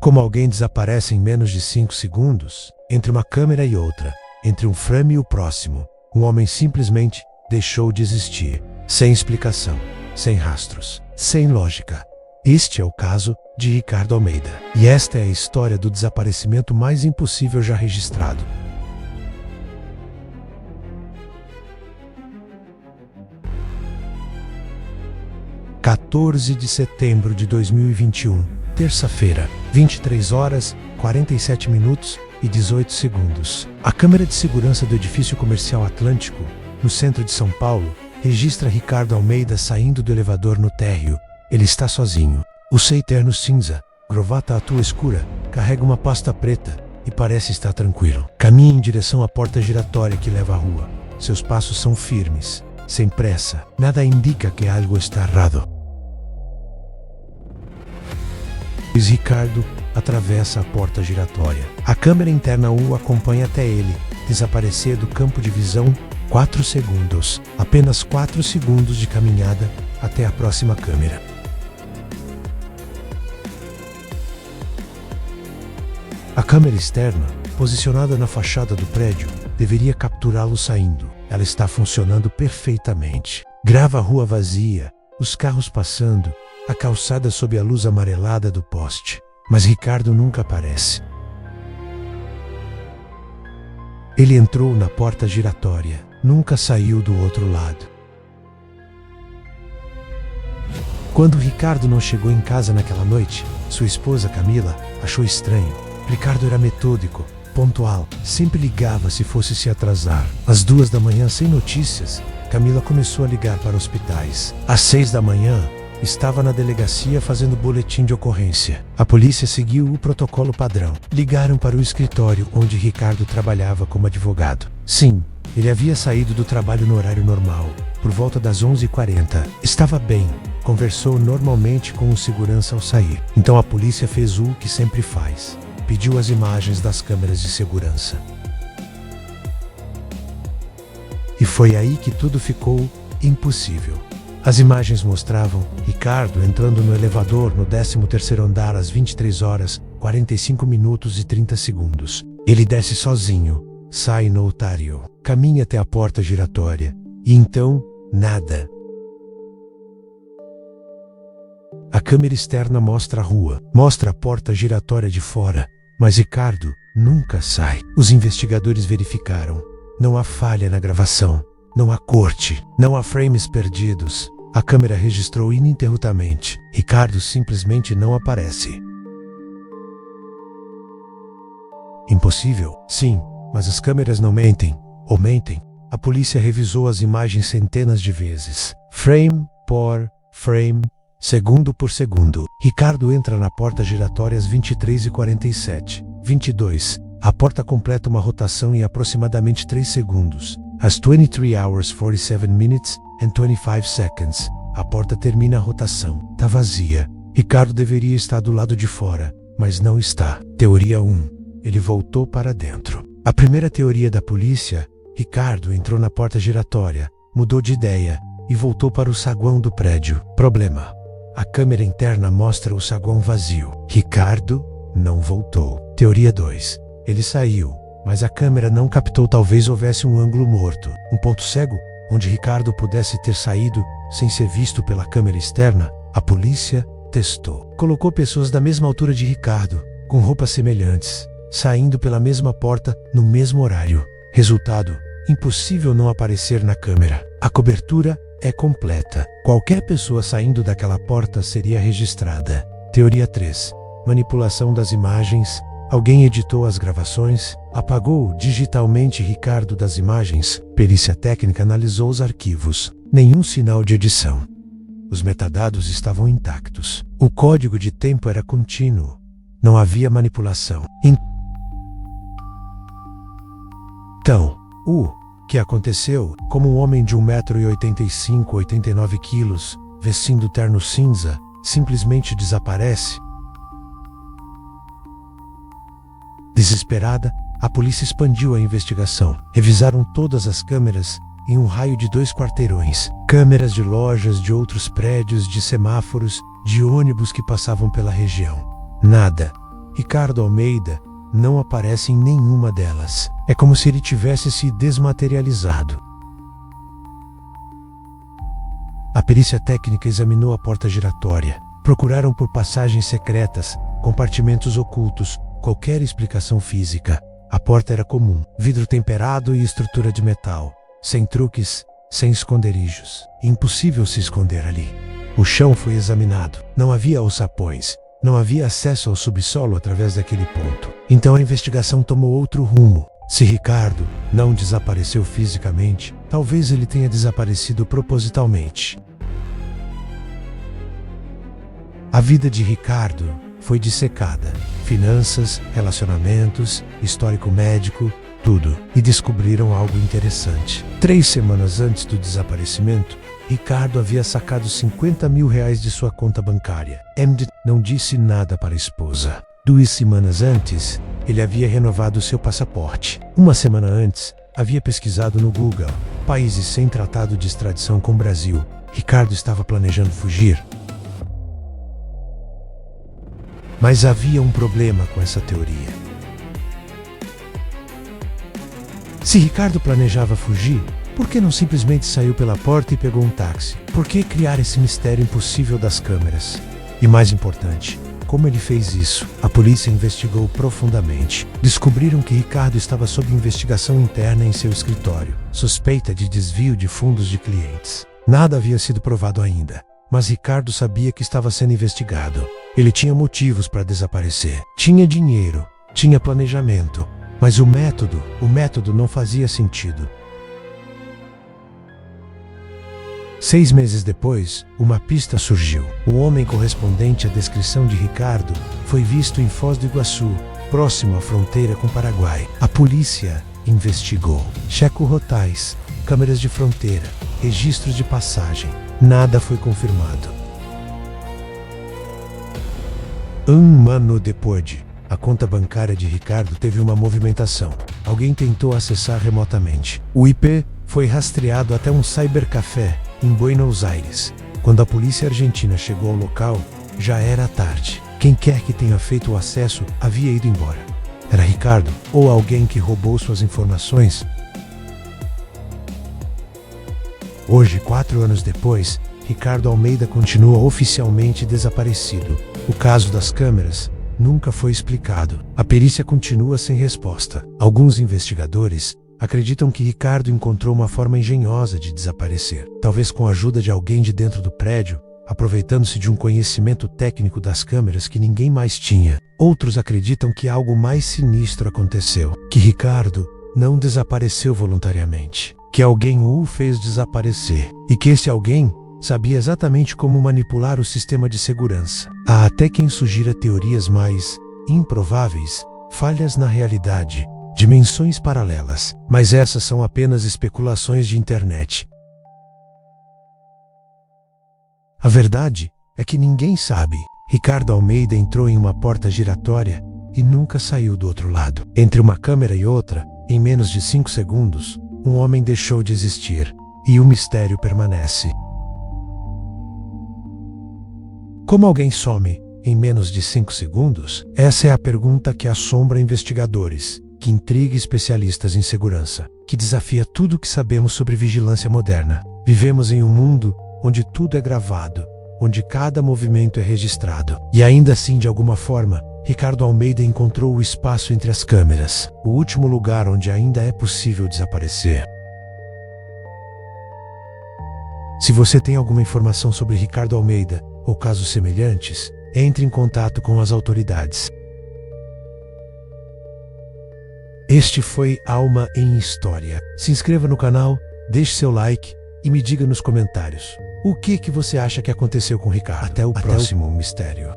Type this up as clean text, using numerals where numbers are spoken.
como alguém desaparece em menos de 5 segundos, entre uma câmera e outra, entre um frame e o próximo, um homem simplesmente deixou de existir, sem explicação, sem rastros, sem lógica. Este é o caso de Ricardo Almeida. E esta é a história do desaparecimento mais impossível já registrado. – 14 de setembro de 2021, terça-feira, 23 horas, 47 minutos e 18 segundos. A câmera de segurança do edifício comercial Atlântico, no centro de São Paulo, registra Ricardo Almeida saindo do elevador no térreo. Ele está sozinho. Usa terno cinza, gravata à tua escura, carrega uma pasta preta e parece estar tranquilo. Caminha em direção à porta giratória que leva à rua. Seus passos são firmes, sem pressa. Nada indica que algo está errado. Ricardo atravessa a porta giratória. A câmera interna o acompanha até ele desaparecer do campo de visão. 4 segundos. Apenas 4 segundos de caminhada até a próxima câmera. A câmera externa, posicionada na fachada do prédio, deveria capturá-lo saindo. Ela está funcionando perfeitamente. Grava a rua vazia, os carros passando, a calçada sob a luz amarelada do poste. Mas Ricardo nunca aparece. Ele entrou na porta giratória, nunca saiu do outro lado. Quando Ricardo não chegou em casa naquela noite, sua esposa Camila achou estranho. Ricardo era metódico, pontual, sempre ligava se fosse se atrasar. Às 2 da manhã, sem notícias, Camila começou a ligar para hospitais. Às 6 da manhã, estava na delegacia fazendo boletim de ocorrência. A polícia seguiu o protocolo padrão. Ligaram para o escritório onde Ricardo trabalhava como advogado. Sim, ele havia saído do trabalho no horário normal, por volta das 11h40. Estava bem, conversou normalmente com o segurança ao sair. Então a polícia fez o que sempre faz. Pediu as imagens das câmeras de segurança. E foi aí que tudo ficou impossível. As imagens mostravam Ricardo entrando no elevador no 13º andar às 23 horas, 45 minutos e 30 segundos. Ele desce sozinho, sai no otário, caminha até a porta giratória. E então, nada. A câmera externa mostra a rua, mostra a porta giratória de fora. Mas Ricardo nunca sai. Os investigadores verificaram. Não há falha na gravação. Não há corte. Não há frames perdidos. A câmera registrou ininterruptamente. Ricardo simplesmente não aparece. Impossível? Sim, mas as câmeras não mentem. Ou mentem? A polícia revisou as imagens centenas de vezes. Frame por frame. Segundo por segundo. Ricardo entra na porta giratória às 23h47. 22. A porta completa uma rotação em aproximadamente 3 segundos. Às 23 hours 47 minutes and 25 seconds. A porta termina a rotação. Tá vazia. Ricardo deveria estar do lado de fora, mas não está. Teoria 1. Ele voltou para dentro. A primeira teoria da polícia: Ricardo entrou na porta giratória, mudou de ideia e voltou para o saguão do prédio. Problema: a câmera interna mostra o saguão vazio. Ricardo não voltou. Teoria 2. Ele saiu, mas a câmera não captou. Talvez houvesse um ângulo morto, um ponto cego, onde Ricardo pudesse ter saído sem ser visto pela câmera externa. A polícia testou. Colocou pessoas da mesma altura de Ricardo, com roupas semelhantes, saindo pela mesma porta, no mesmo horário. Resultado: impossível não aparecer na câmera. A cobertura é completa. Qualquer pessoa saindo daquela porta seria registrada. Teoria 3. Manipulação das imagens. Alguém editou as gravações, apagou digitalmente Ricardo das imagens. Perícia técnica analisou os arquivos. Nenhum sinal de edição. Os metadados estavam intactos. O código de tempo era contínuo. Não havia manipulação. Então, o que aconteceu? Como um homem de 1,85 m, 89 kg, vestindo terno cinza, simplesmente desaparece? Desesperada, a polícia expandiu a investigação. Revisaram todas as câmeras em um raio de 2 quarteirões. Câmeras de lojas, de outros prédios, de semáforos, de ônibus que passavam pela região. Nada. Ricardo Almeida não aparece em nenhuma delas. É como se ele tivesse se desmaterializado. A perícia técnica examinou a porta giratória. Procuraram por passagens secretas, compartimentos ocultos, qualquer explicação física. A porta era comum, vidro temperado e estrutura de metal. Sem truques, sem esconderijos. Impossível se esconder ali. O chão foi examinado. Não havia alçapões. Não havia acesso ao subsolo através daquele ponto. Então a investigação tomou outro rumo. Se Ricardo não desapareceu fisicamente, talvez ele tenha desaparecido propositalmente. A vida de Ricardo foi dissecada. Finanças, relacionamentos, histórico médico, tudo. E descobriram algo interessante. 3 semanas antes do desaparecimento, Ricardo havia sacado R$50 mil de sua conta bancária. Emd não disse nada para a esposa. 2 semanas antes, ele havia renovado seu passaporte. 1 semana antes, havia pesquisado no Google países sem tratado de extradição com o Brasil. Ricardo estava planejando fugir. Mas havia um problema com essa teoria. Se Ricardo planejava fugir, por que não simplesmente saiu pela porta e pegou um táxi? Por que criar esse mistério impossível das câmeras? E mais importante, como ele fez isso? A polícia investigou profundamente. Descobriram que Ricardo estava sob investigação interna em seu escritório, suspeita de desvio de fundos de clientes. Nada havia sido provado ainda, mas Ricardo sabia que estava sendo investigado. Ele tinha motivos para desaparecer. Tinha dinheiro, tinha planejamento, mas o método não fazia sentido. 6 meses depois, uma pista surgiu. O homem correspondente à descrição de Ricardo foi visto em Foz do Iguaçu, próximo à fronteira com o Paraguai. A polícia investigou. Checo-rotais, câmeras de fronteira, registros de passagem. Nada foi confirmado. 1 ano depois, a conta bancária de Ricardo teve uma movimentação. Alguém tentou acessar remotamente. O IP foi rastreado até um cybercafé em Buenos Aires. Quando a polícia argentina chegou ao local, já era tarde. Quem quer que tenha feito o acesso havia ido embora. Era Ricardo ou alguém que roubou suas informações? Hoje, 4 anos depois, Ricardo Almeida continua oficialmente desaparecido. O caso das câmeras nunca foi explicado. A perícia continua sem resposta. Alguns investigadores acreditam que Ricardo encontrou uma forma engenhosa de desaparecer, talvez com a ajuda de alguém de dentro do prédio, aproveitando-se de um conhecimento técnico das câmeras que ninguém mais tinha. Outros acreditam que algo mais sinistro aconteceu, que Ricardo não desapareceu voluntariamente, que alguém o fez desaparecer, e que esse alguém sabia exatamente como manipular o sistema de segurança. Há até quem sugira teorias mais improváveis, falhas na realidade, dimensões paralelas, mas essas são apenas especulações de internet. A verdade é que ninguém sabe. Ricardo Almeida entrou em uma porta giratória e nunca saiu do outro lado. Entre uma câmera e outra, em menos de 5 segundos, um homem deixou de existir, e o mistério permanece. Como alguém some em menos de 5 segundos? Essa é a pergunta que assombra investigadores, que intriga especialistas em segurança, que desafia tudo o que sabemos sobre vigilância moderna. Vivemos em um mundo onde tudo é gravado, onde cada movimento é registrado. E ainda assim, de alguma forma, Ricardo Almeida encontrou o espaço entre as câmeras, o último lugar onde ainda é possível desaparecer. Se você tem alguma informação sobre Ricardo Almeida, ou casos semelhantes, entre em contato com as autoridades. Este foi Alma em História. Se inscreva no canal, deixe seu like e me diga nos comentários o que você acha que aconteceu com Ricardo. Até o próximo mistério.